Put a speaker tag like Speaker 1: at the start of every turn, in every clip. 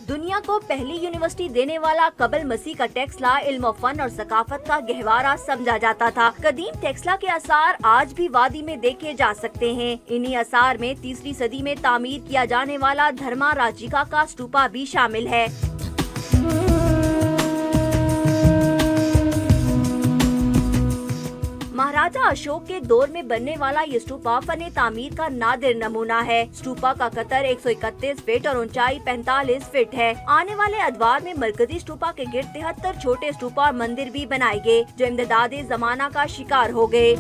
Speaker 1: दुनिया को पहली यूनिवर्सिटी देने वाला कबल मसीह का टेक्सला इल्म और फन और सकाफत का गहवारा समझा जाता था। कदीम टेक्सला के आसार आज भी वादी में देखे जा सकते हैं। इन्हीं आसार में 3री सदी में तामीर किया जाने वाला धर्मा राजिका का स्तूपा भी शामिल है। महाराजा अशोक के दौर में बनने वाला ये स्तूपा फने तामीर का नादिर नमूना है। स्तूपा का कतर 131 फीट और ऊंचाई 45 फीट है। आने वाले अदवार में मरकजी स्तूपा के गिर्द 73 छोटे स्तूपा और मंदिर भी बनाए गए जो इम्दादे जमाना का शिकार हो गए।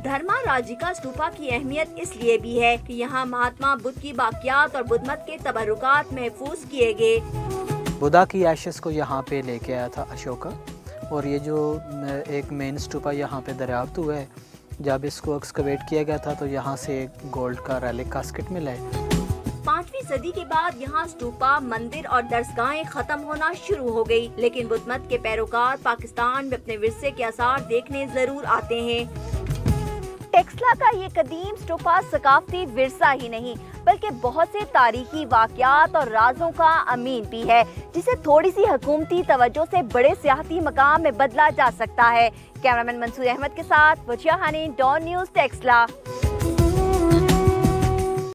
Speaker 1: धर्मा राजिका स्तूपा की अहमियत इसलिए भी है कि यहाँ महात्मा बुद्ध की बाकियात और बुद्ध मत के तबरुकात महफूज किए गए।
Speaker 2: बुद्धा की एशेस को यहाँ पे लेके आया था अशोका, और ये जो एक मेन स्तूपा यहाँ पे दरियाफ्त हुआ है, जब इसको एक्सकवेट किया गया था तो यहाँ से गोल्ड का रेलिक कास्केट मिला है।
Speaker 1: 5वीं सदी के बाद यहाँ स्तूपा, मंदिर और दरसगाहें खत्म होना शुरू हो गई, लेकिन बुद्ध मत के पैरोकार पाकिस्तान में अपने विरसे के आसार देखने जरूर आते हैं। टेक्सला का ये कदीम स्तूपा सकाफती विरसा ही नहीं बल्कि बहुत से तारीखी वाक़यात और राजों का अमीन भी है, जिसे थोड़ी सी हुकूमती तवज्जो से बड़े सियाहती मकाम में बदला जा सकता है। कैमरामैन मंसूर अहमद के साथ वजिया हनीन, डॉन न्यूज़, टेक्सला।